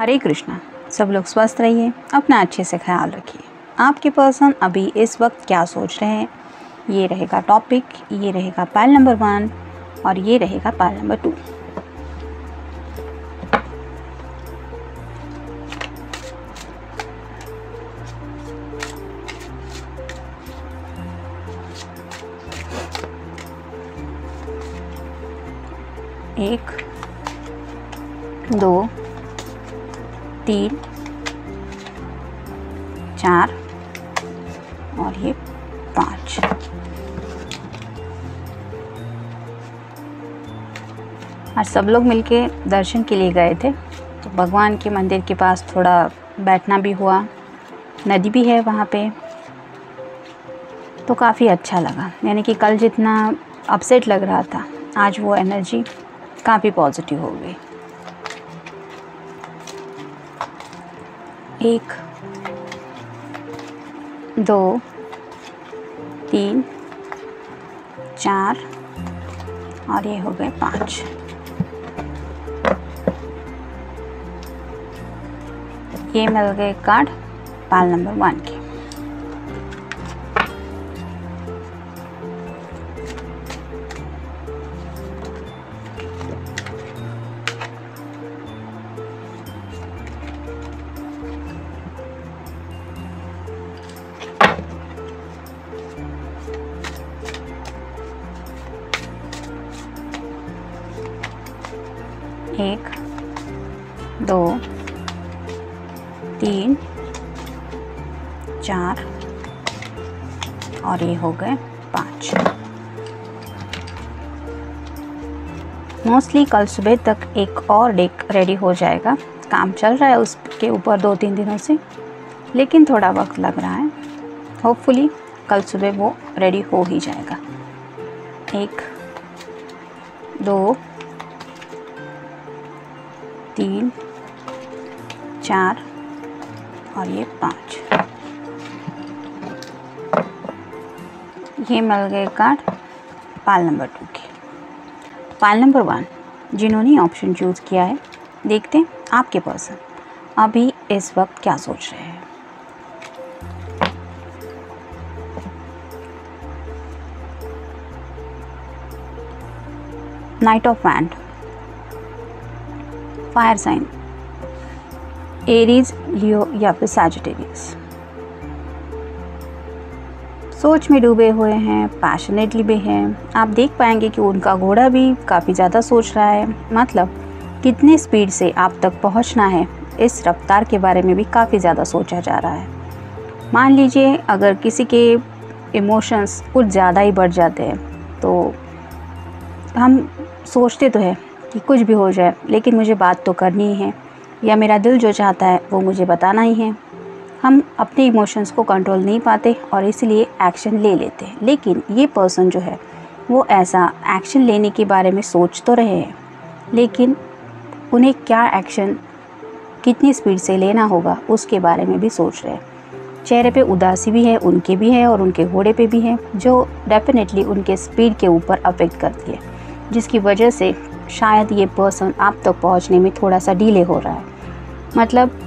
हरे कृष्णा। सब लोग स्वस्थ रहिए, अपना अच्छे से ख्याल रखिए। आपके पर्सन अभी इस वक्त क्या सोच रहे हैं, ये रहेगा टॉपिक, ये रहेगा पाइल नंबर 1 और ये रहेगा पाइल नंबर 2। एक, 2, 3, 4 और ये 5। आज सब लोग मिलके दर्शन के लिए गए थे, तो भगवान के मंदिर के पास थोड़ा बैठना भी हुआ, नदी भी है वहाँ पे, तो काफ़ी अच्छा लगा। यानी कि कल जितना अपसेट लग रहा था, आज वो एनर्जी काफ़ी पॉजिटिव हो गई। 1, 2, 3, 4 और ये हो गए 5। ये मिल गए कार्ड पाइल नंबर 1 के। एक, 2, 3, 4 और ये हो गए 5। मोस्टली कल सुबह तक एक और डेक रेडी हो जाएगा। काम चल रहा है उसके ऊपर 2-3 दिनों से, लेकिन थोड़ा वक्त लग रहा है। होपफुली कल सुबह वो रेडी हो ही जाएगा। 1, 2, 3, 4 और ये 5। ये मिल गए कार्ड पाइल नंबर 2 के। पाइल नंबर 1 जिन्होंने ऑप्शन चूज़ किया है, देखते हैं आपके पर्सन अभी इस वक्त क्या सोच रहे हैं। Knight of wand, fire sign, Aries, Leo या फिर सैजिटेरियस। सोच में डूबे हुए हैं, पैशनेटली भी हैं। आप देख पाएंगे कि उनका घोड़ा भी काफ़ी ज़्यादा सोच रहा है। मतलब कितने स्पीड से आप तक पहुंचना है, इस रफ्तार के बारे में भी काफ़ी ज़्यादा सोचा जा रहा है। मान लीजिए अगर किसी के इमोशंस कुछ ज़्यादा ही बढ़ जाते हैं, तो हम सोचते तो है कि कुछ भी हो जाए, लेकिन मुझे बात तो करनी ही है, या मेरा दिल जो चाहता है वो मुझे बताना ही है। हम अपने इमोशंस को कंट्रोल नहीं पाते और इसलिए एक्शन ले लेते हैं। लेकिन ये पर्सन जो है वो ऐसा एक्शन लेने के बारे में सोच तो रहे हैं, लेकिन उन्हें क्या एक्शन कितनी स्पीड से लेना होगा उसके बारे में भी सोच रहे हैं। चेहरे पे उदासी भी है, उनके भी है और उनके घोड़े पे भी है, जो डेफिनेटली उनके स्पीड के ऊपर अफेक्ट करती है, जिसकी वजह से शायद ये पर्सन आप तक पहुंचने में थोड़ा सा डिले हो रहा है। मतलब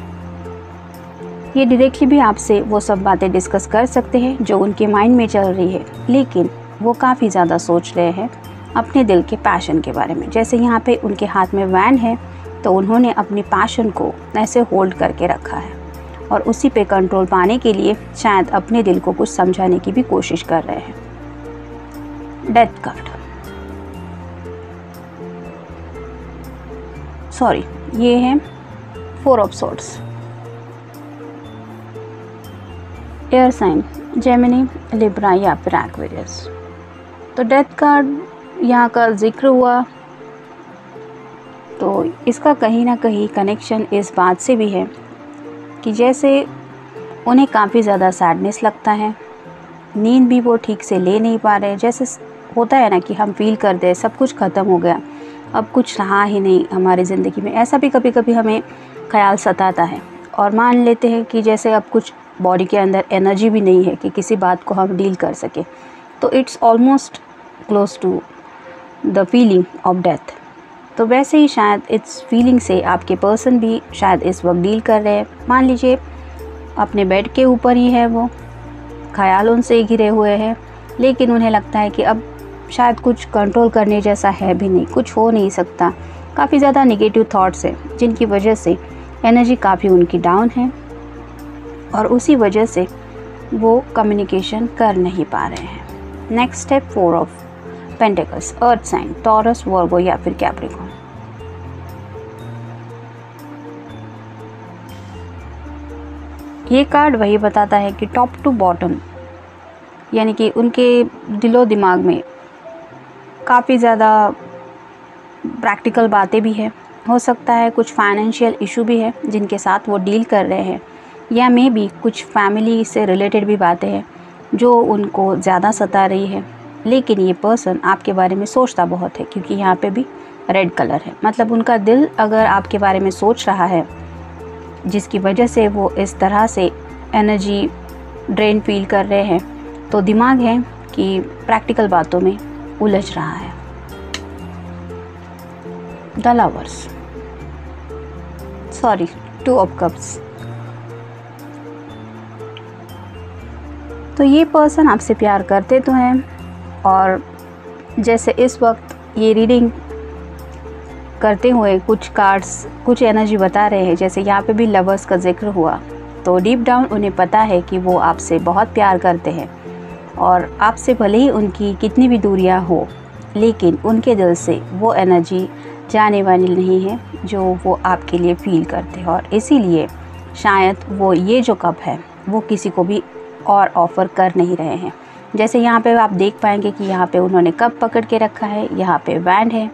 ये डायरेक्टली भी आपसे वो सब बातें डिस्कस कर सकते हैं जो उनके माइंड में चल रही है, लेकिन वो काफ़ी ज़्यादा सोच रहे हैं अपने दिल के पैशन के बारे में। जैसे यहाँ पे उनके हाथ में वैन है, तो उन्होंने अपनी पैशन को ऐसे होल्ड करके रखा है और उसी पे कंट्रोल पाने के लिए शायद अपने दिल को कुछ समझाने की भी कोशिश कर रहे हैं। डेथ कार्ड, सॉरी, ये है 4 of swords. Air sign Gemini, Libra या फिर एक्वेरियस। तो डेथ कार्ड यहाँ का जिक्र हुआ, तो इसका कहीं ना कहीं कनेक्शन इस बात से भी है कि जैसे उन्हें काफ़ी ज़्यादा सैडनेस लगता है, नींद भी वो ठीक से ले नहीं पा रहे। जैसे होता है ना कि हम फील करते हैं सब कुछ ख़त्म हो गया, अब कुछ रहा ही नहीं हमारी ज़िंदगी में। ऐसा भी कभी कभी हमें ख्याल सताता है और मान लेते हैं कि जैसे अब कुछ बॉडी के अंदर एनर्जी भी नहीं है कि किसी बात को हम डील कर सके। तो it's almost close to the feeling of death. तो वैसे ही शायद इस फीलिंग से आपके पर्सन भी शायद इस वक्त डील कर रहे हैं। मान लीजिए अपने बेड के ऊपर ही है, वो ख्यालों से घिरे हुए हैं, लेकिन उन्हें लगता है कि अब शायद कुछ कंट्रोल करने जैसा है भी नहीं, कुछ हो नहीं सकता। काफ़ी ज़्यादा नेगेटिव थॉट्स है जिनकी वजह से एनर्जी काफ़ी उनकी डाउन है और उसी वजह से वो कम्युनिकेशन कर नहीं पा रहे हैं। Next step 4 of pentacles, earth sign, Taurus, Virgo या फिर कैप्रिकॉर्न। ये कार्ड वही बताता है कि टॉप टू बॉटम, यानी कि उनके दिलो दिमाग में काफ़ी ज़्यादा प्रैक्टिकल बातें भी है, हो सकता है कुछ फाइनेंशियल इशू भी है जिनके साथ वो डील कर रहे हैं, या मे बी कुछ फैमिली से रिलेटेड भी बातें हैं जो उनको ज़्यादा सता रही है। लेकिन ये पर्सन आपके बारे में सोचता बहुत है, क्योंकि यहाँ पे भी रेड कलर है। मतलब उनका दिल अगर आपके बारे में सोच रहा है, जिसकी वजह से वो इस तरह से एनर्जी ड्रेन फील कर रहे हैं, तो दिमाग है कि प्रैक्टिकल बातों में उलझ रहा है। The lovers, sorry, 2 of cups. तो ये पर्सन आपसे प्यार करते तो हैं, और जैसे इस वक्त ये रीडिंग करते हुए कुछ कार्ड्स कुछ एनर्जी बता रहे हैं, जैसे यहाँ पे भी लवर्स का जिक्र हुआ, तो डीप डाउन उन्हें पता है कि वो आपसे बहुत प्यार करते हैं और आपसे भले ही उनकी कितनी भी दूरियां हो, लेकिन उनके दिल से वो एनर्जी जाने वाली नहीं है जो वो आपके लिए फील करते हैं। और इसीलिए शायद वो ये जो कप है वो किसी को भी और ऑफ़र कर नहीं रहे हैं। जैसे यहाँ पे आप देख पाएंगे कि यहाँ पे उन्होंने कप पकड़ के रखा है, यहाँ पे वैंड है,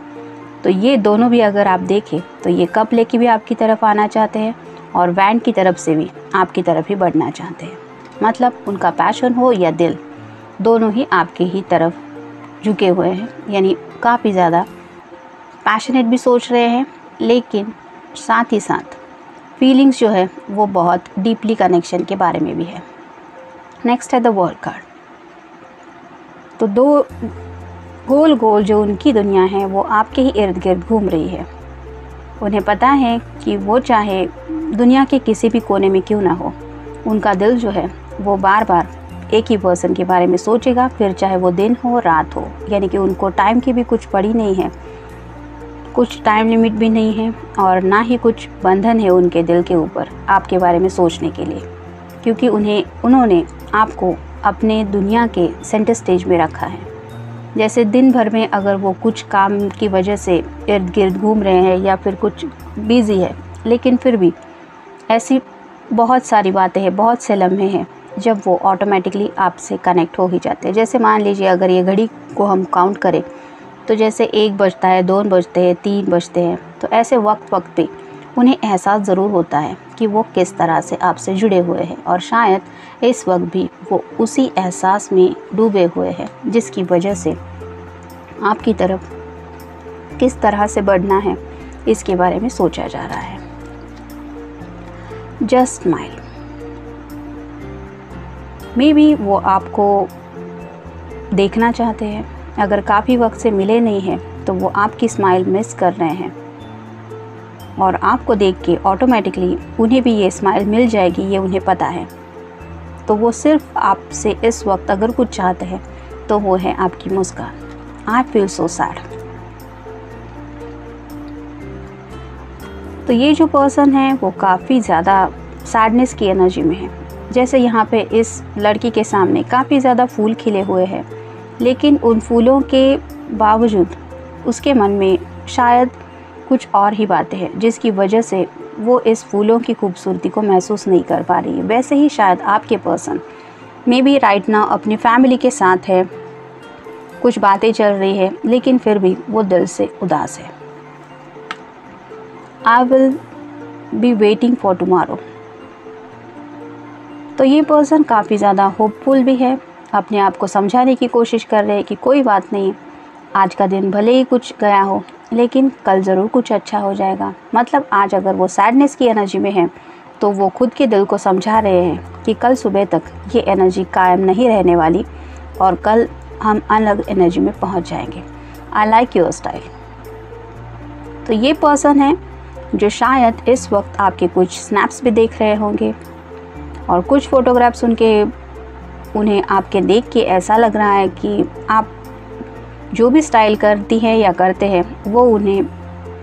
तो ये दोनों भी अगर आप देखें तो ये कप लेके भी आपकी तरफ आना चाहते हैं और वैंड की तरफ से भी आपकी तरफ ही बढ़ना चाहते हैं। मतलब उनका पैशन हो या दिल, दोनों ही आपके ही तरफ झुके हुए हैं, यानी काफ़ी ज़्यादा पैशनेट भी सोच रहे हैं, लेकिन साथ ही साथ फीलिंग्स जो है वो बहुत डीपली कनेक्शन के बारे में भी है। नेक्स्ट है द वर्ल्ड कार्ड। तो 2 गोल गोल जो उनकी दुनिया है वो आपके ही इर्द गिर्द घूम रही है। उन्हें पता है कि वो चाहे दुनिया के किसी भी कोने में क्यों ना हो, उनका दिल जो है वो बार बार एक ही पर्सन के बारे में सोचेगा, फिर चाहे वो दिन हो रात हो। यानी कि उनको टाइम की भी कुछ पड़ी नहीं है, कुछ टाइम लिमिट भी नहीं है, और ना ही कुछ बंधन है उनके दिल के ऊपर आपके बारे में सोचने के लिए, क्योंकि उन्होंने आपको अपने दुनिया के सेंटर स्टेज में रखा है। जैसे दिन भर में अगर वो कुछ काम की वजह से इर्द गिर्द घूम रहे हैं या फिर कुछ बिज़ी है, लेकिन फिर भी ऐसी बहुत सारी बातें हैं, बहुत से लम्हे हैं जब वो ऑटोमेटिकली आपसे कनेक्ट हो ही जाते हैं। जैसे मान लीजिए अगर ये घड़ी को हम काउंट करें तो जैसे 1 बजता है, 2 बजते हैं, 3 बजते हैं, तो ऐसे वक्त पे उन्हें एहसास ज़रूर होता है कि वो किस तरह से आपसे जुड़े हुए हैं, और शायद इस वक्त भी वो उसी एहसास में डूबे हुए हैं, जिसकी वजह से आपकी तरफ किस तरह से बढ़ना है इसके बारे में सोचा जा रहा है। जस्ट स्माइल, मे बी वो आपको देखना चाहते हैं, अगर काफ़ी वक्त से मिले नहीं हैं तो वो आपकी स्माइल मिस कर रहे हैं, और आपको देख के ऑटोमेटिकली उन्हें भी ये स्माइल मिल जाएगी, ये उन्हें पता है। तो वो सिर्फ आपसे इस वक्त अगर कुछ चाहते हैं तो वो है आपकी मुस्कान। I feel so sad. तो ये जो पर्सन है वो काफ़ी ज़्यादा सैडनेस की एनर्जी में है। जैसे यहाँ पे इस लड़की के सामने काफ़ी ज़्यादा फूल खिले हुए हैं, लेकिन उन फूलों के बावजूद उसके मन में शायद कुछ और ही बातें हैं, जिसकी वजह से वो इस फूलों की खूबसूरती को महसूस नहीं कर पा रही है। वैसे ही शायद आपके person may be right now अपनी फैमिली के साथ है, कुछ बातें चल रही है, लेकिन फिर भी वो दिल से उदास है। I will be waiting for tomorrow. तो ये पर्सन काफ़ी ज़्यादा होपफुल भी है, अपने आप को समझाने की कोशिश कर रहे हैं कि कोई बात नहीं, आज का दिन भले ही कुछ गया हो, लेकिन कल ज़रूर कुछ अच्छा हो जाएगा। मतलब आज अगर वो सैडनेस की एनर्जी में है तो वो खुद के दिल को समझा रहे हैं कि कल सुबह तक ये एनर्जी कायम नहीं रहने वाली, और कल हम अलग एनर्जी में पहुंच जाएंगे। I like your style. तो ये पर्सन है जो शायद इस वक्त आपके कुछ स्नैप्स भी देख रहे होंगे और कुछ फ़ोटोग्राफ्स उन्हें आपके देख के ऐसा लग रहा है कि आप जो भी स्टाइल करती हैं या करते हैं वो उन्हें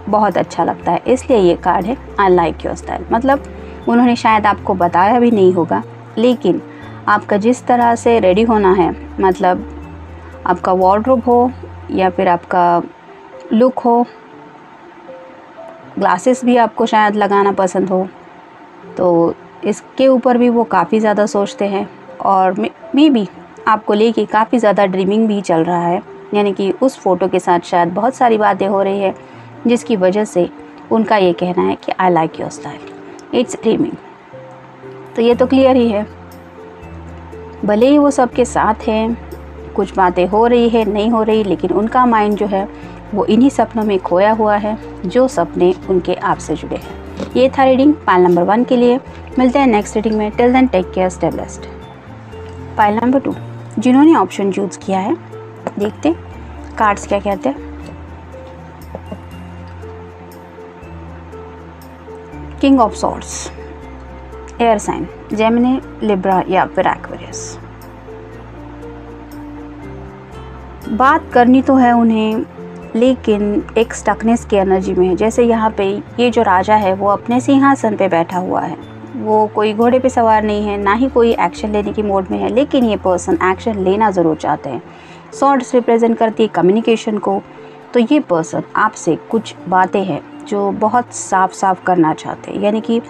बहुत अच्छा लगता है। इसलिए ये कार्ड है आई लाइक योर स्टाइल। मतलब उन्होंने शायद आपको बताया भी नहीं होगा, लेकिन आपका जिस तरह से रेडी होना है, मतलब आपका वार्डरोब हो या फिर आपका लुक हो, ग्लासेस भी आपको शायद लगाना पसंद हो, तो इसके ऊपर भी वो काफ़ी ज़्यादा सोचते हैं और मे बी आपको लेके काफ़ी ज़्यादा ड्रीमिंग भी चल रहा है। यानी कि उस फ़ोटो के साथ शायद बहुत सारी बातें हो रही है जिसकी वजह से उनका ये कहना है कि I like your style, it's dreaming. तो ये तो क्लियर ही है, भले ही वो सबके साथ हैं, कुछ बातें हो रही है नहीं हो रही, लेकिन उनका माइंड जो है वो इन्हीं सपनों में खोया हुआ है जो सपने उनके आपसे जुड़े हैं। ये था रीडिंग पाइल नंबर 1 के लिए। मिलते हैं नेक्स्ट रीडिंग में। Till then take care, stay blessed. Pile number 2 जिन्होंने ऑप्शन चूज़ किया है, देखते कार्ड्स क्या कहते हैं। King of swords, air sign, Gemini, Libra या फिर एक्वेरियस। बात करनी तो है उन्हें, लेकिन एक स्टकनेस की एनर्जी में है। जैसे यहाँ पे ये जो राजा है वो अपने सिंहासन पे बैठा हुआ है, वो कोई घोड़े पे सवार नहीं है, ना ही कोई एक्शन लेने की मोड में है, लेकिन ये पर्सन एक्शन लेना ज़रूर चाहते हैं। सॉर्ड्स रिप्रेजेंट करती है कम्युनिकेशन को। तो ये पर्सन आपसे कुछ बातें हैं जो बहुत साफ साफ करना चाहते हैं, यानी कि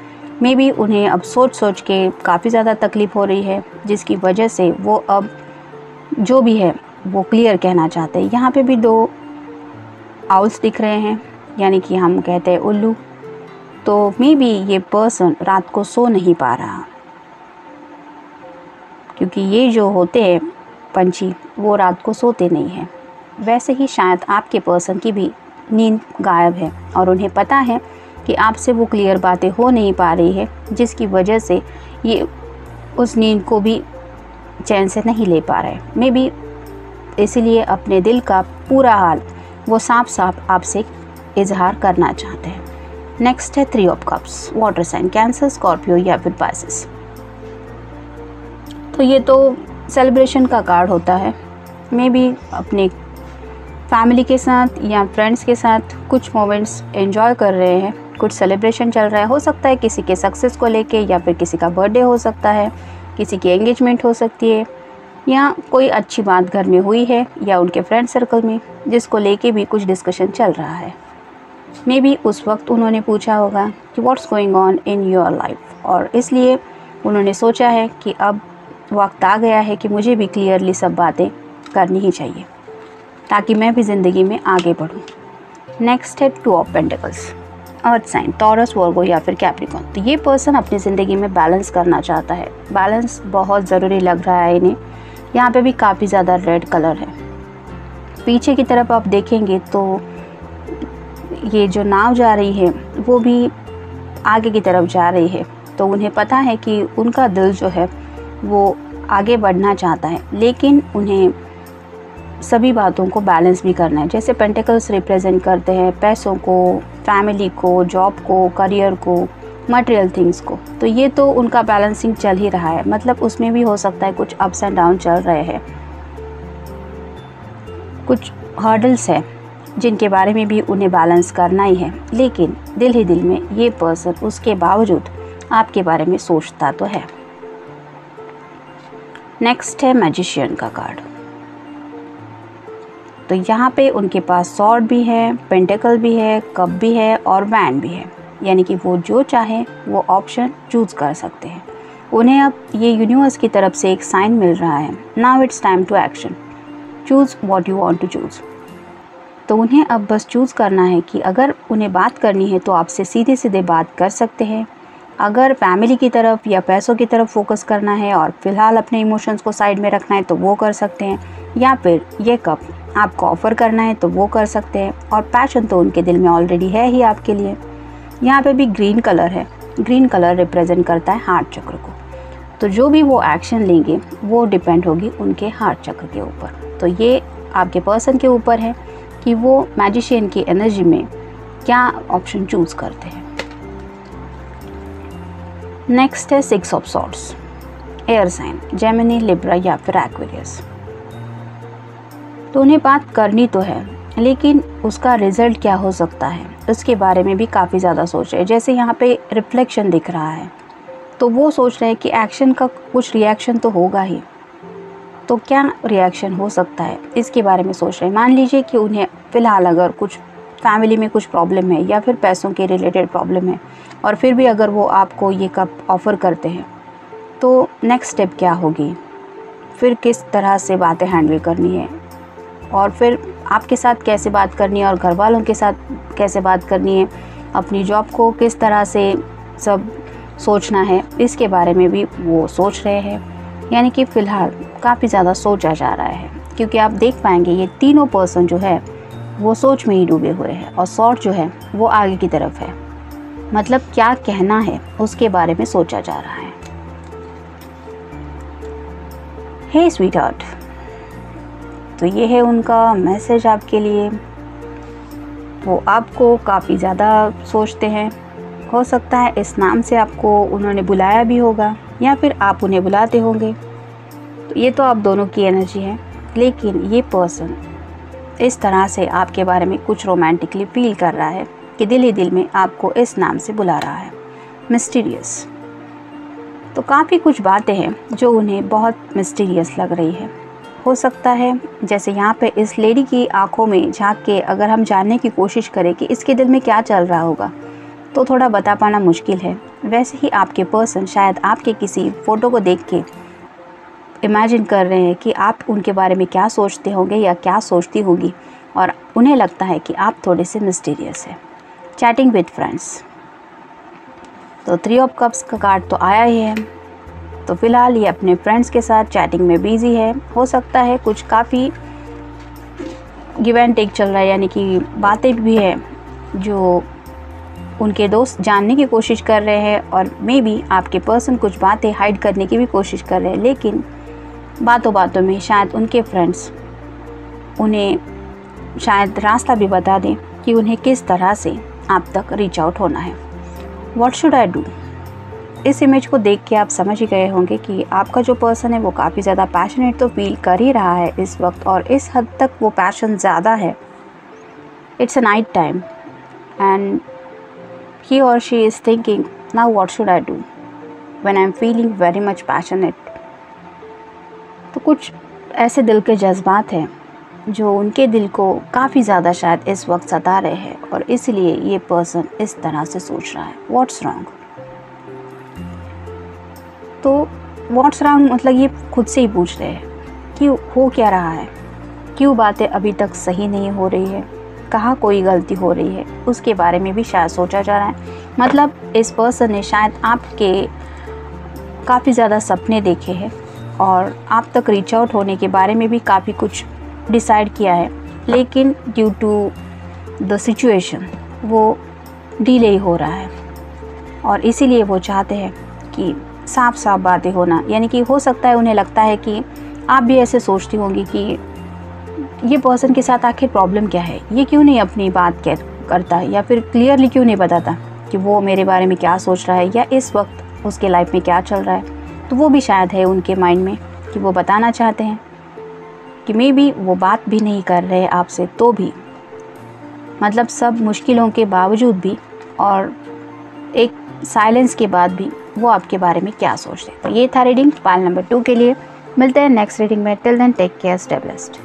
मे बी उन्हें अब सोच सोच के काफ़ी ज़्यादा तकलीफ़ हो रही है, जिसकी वजह से वो अब जो भी है वो क्लियर कहना चाहते हैं। यहाँ पे भी 2 आउल्स दिख रहे हैं, यानी कि हम कहते हैं उल्लू। तो मे बी ये पर्सन रात को सो नहीं पा रहा, क्योंकि ये जो होते हैं पंछी वो रात को सोते नहीं हैं। वैसे ही शायद आपके पर्सन की भी नींद गायब है और उन्हें पता है कि आपसे वो क्लियर बातें हो नहीं पा रही है, जिसकी वजह से ये उस नींद को भी चैन से नहीं ले पा रहे। मे बी इसीलिए अपने दिल का पूरा हाल वो साफ साफ आपसे इजहार करना चाहते हैं। नेक्स्ट है 3 of cups, water sign, Cancer, Scorpio या फिर पाइसेस। तो ये तो सेलिब्रेशन का कार्ड होता है। मे बी अपने फैमिली के साथ या फ्रेंड्स के साथ कुछ मोमेंट्स एंजॉय कर रहे हैं, कुछ सेलिब्रेशन चल रहा है। हो सकता है किसी के सक्सेस को लेके, या फिर किसी का बर्थडे हो सकता है, किसी की एंगेजमेंट हो सकती है, या कोई अच्छी बात घर में हुई है या उनके फ्रेंड सर्कल में जिसको लेके भी कुछ डिस्कशन चल रहा है। मे बी उस वक्त उन्होंने पूछा होगा कि what's going on in your life, और इसलिए उन्होंने सोचा है कि अब वक्त आ गया है कि मुझे भी क्लियरली सब बातें करनी ही चाहिए ताकि मैं भी ज़िंदगी में आगे बढ़ूं। नेक्स्ट है 2 of pentacles, earth sign, Taurus, Virgo या फिर कैप्रिकॉर्न। तो ये पर्सन अपनी ज़िंदगी में बैलेंस करना चाहता है। बैलेंस बहुत ज़रूरी लग रहा है इन्हें। यहाँ पे भी काफ़ी ज़्यादा रेड कलर है। पीछे की तरफ आप देखेंगे तो ये जो नाव जा रही है वो भी आगे की तरफ जा रही है। तो उन्हें पता है कि उनका दिल जो है वो आगे बढ़ना चाहता है, लेकिन उन्हें सभी बातों को बैलेंस भी करना है। जैसे पेंटिकल्स रिप्रेजेंट करते हैं पैसों को, फैमिली को, जॉब को, करियर को, मटेरियल थिंग्स को। तो ये तो उनका बैलेंसिंग चल ही रहा है। मतलब उसमें भी हो सकता है कुछ अप्स एंड डाउन चल रहे हैं, कुछ हर्डल्स है जिनके बारे में भी उन्हें बैलेंस करना ही है, लेकिन दिल ही दिल में ये पर्सन उसके बावजूद आपके बारे में सोचता तो है। नेक्स्ट है मैजिशियन का कार्ड। तो यहाँ पे उनके पास सॉर्ड भी है, पेंटिकल भी है, कप भी है और बैंड भी है, यानी कि वो जो चाहे वो ऑप्शन चूज़ कर सकते हैं। उन्हें अब ये यूनिवर्स की तरफ से एक साइन मिल रहा है, now it's time to action, choose what you want to choose. तो उन्हें अब बस चूज़ करना है कि अगर उन्हें बात करनी है तो आपसे सीधे सीधे बात कर सकते हैं। अगर फैमिली की तरफ या पैसों की तरफ फोकस करना है और फ़िलहाल अपने इमोशंस को साइड में रखना है तो वो कर सकते हैं, या फिर ये कप आपको ऑफ़र करना है तो वो कर सकते हैं। और पैशन तो उनके दिल में ऑलरेडी है ही आपके लिए। यहाँ पे भी ग्रीन कलर है। ग्रीन कलर रिप्रेजेंट करता है हार्ट चक्र को। तो जो भी वो एक्शन लेंगे वो डिपेंड होगी उनके हार्ट चक्र के ऊपर। तो ये आपके पर्सन के ऊपर है कि वो मैजिशियन की एनर्जी में क्या ऑप्शन चूज़ करते हैं। नेक्स्ट है 6 of swords, air sign, Gemini, Libra या फिर एक्वेरियस। तो उन्हें बात करनी तो है, लेकिन उसका रिजल्ट क्या हो सकता है उसके बारे में भी काफ़ी ज़्यादा सोच रहे हैं। जैसे यहाँ पे रिफ्लेक्शन दिख रहा है, तो वो सोच रहे हैं कि एक्शन का कुछ रिएक्शन तो होगा ही, तो क्या रिएक्शन हो सकता है इसके बारे में सोच रहे हैं। मान लीजिए कि उन्हें फ़िलहाल अगर कुछ फैमिली में कुछ प्रॉब्लम है या फिर पैसों के रिलेटेड प्रॉब्लम है, और फिर भी अगर वो आपको ये कप ऑफ़र करते हैं, तो नेक्स्ट स्टेप क्या होगी, फिर किस तरह से बातें हैंडल करनी है, और फिर आपके साथ कैसे बात करनी है और घर वालों के साथ कैसे बात करनी है, अपनी जॉब को किस तरह से सब सोचना है, इसके बारे में भी वो सोच रहे हैं। यानी कि फ़िलहाल काफ़ी ज़्यादा सोचा जा रहा है, क्योंकि आप देख पाएंगे ये तीनों पर्सन जो है वो सोच में ही डूबे हुए हैं, और सॉर्ड जो है वो आगे की तरफ है। मतलब क्या कहना है उसके बारे में सोचा जा रहा है। हे स्वीटहार्ट, तो ये है उनका मैसेज आपके लिए। वो आपको काफ़ी ज़्यादा सोचते हैं। हो सकता है इस नाम से आपको उन्होंने बुलाया भी होगा, या फिर आप उन्हें बुलाते होंगे। तो ये तो आप दोनों की एनर्जी है, लेकिन ये पर्सन इस तरह से आपके बारे में कुछ रोमांटिकली फील कर रहा है कि दिल ही दिल में आपको इस नाम से बुला रहा है, मिस्टीरियस। तो काफ़ी कुछ बातें हैं जो उन्हें बहुत मिस्टीरियस लग रही है। हो सकता है जैसे यहाँ पे इस लेडी की आंखों में झांक के अगर हम जानने की कोशिश करें कि इसके दिल में क्या चल रहा होगा, तो थोड़ा बता पाना मुश्किल है। वैसे ही आपके पर्सन शायद आपके किसी फ़ोटो को देख के इमेजिन कर रहे हैं कि आप उनके बारे में क्या सोचते होंगे या क्या सोचती होगी, और उन्हें लगता है कि आप थोड़े से मिस्टीरियस हैं। चैटिंग विद फ्रेंड्स, तो 3 ऑफ कप्स का कार्ड तो आया ही है। तो फ़िलहाल ये अपने फ्रेंड्स के साथ चैटिंग में बिज़ी है। हो सकता है कुछ काफ़ी गिव एंड टेक चल रहा है, यानी कि बातें भी हैं जो उनके दोस्त जानने की कोशिश कर रहे हैं, और मे बी आपके पर्सन कुछ बातें हाइड करने की भी कोशिश कर रहे हैं, लेकिन बातों बातों में शायद उनके फ्रेंड्स उन्हें शायद रास्ता भी बता दें कि उन्हें किस तरह से आप तक रीच आउट होना है। What should I do? इस इमेज को देख के आप समझ ही गए होंगे कि आपका जो पर्सन है वो काफ़ी ज़्यादा पैशनेट तो फील कर ही रहा है इस वक्त, और इस हद तक वो पैशन ज़्यादा है। It's a night time and he or she is thinking, now what should I do when I am feeling very much passionate। तो कुछ ऐसे दिल के जज्बात हैं जो उनके दिल को काफ़ी ज़्यादा शायद इस वक्त सता रहे हैं, और इसलिए ये पर्सन इस तरह से सोच रहा है। What's wrong? तो व्हाट्स रॉन्ग मतलब ये खुद से ही पूछ रहे हैं कि हो क्या रहा है, क्यों बातें अभी तक सही नहीं हो रही है, कहाँ कोई गलती हो रही है, उसके बारे में भी शायद सोचा जा रहा है। मतलब इस पर्सन ने शायद आपके काफ़ी ज़्यादा सपने देखे हैं, और आप तक रीच आउट होने के बारे में भी काफ़ी कुछ डिसाइड किया है, लेकिन ड्यू टू द सिचुएशन वो डिले हो रहा है, और इसीलिए वो चाहते हैं कि साफ साफ बातें होना। यानी कि हो सकता है उन्हें लगता है कि आप भी ऐसे सोचती होंगी कि ये पर्सन के साथ आखिर प्रॉब्लम क्या है, ये क्यों नहीं अपनी बात करता, या फिर क्लियरली क्यों नहीं बताता कि वो मेरे बारे में क्या सोच रहा है, या इस वक्त उसके लाइफ में क्या चल रहा है। तो वो भी शायद है उनके माइंड में कि वो बताना चाहते हैं, कि मे बी वो बात भी नहीं कर रहे आपसे, तो भी मतलब सब मुश्किलों के बावजूद भी और एक साइलेंस के बाद भी वो आपके बारे में क्या सोचते हैं। तो ये था रीडिंग पाल नंबर 2 के लिए। मिलते हैं नेक्स्ट रीडिंग में। Till then take care, stay blessed.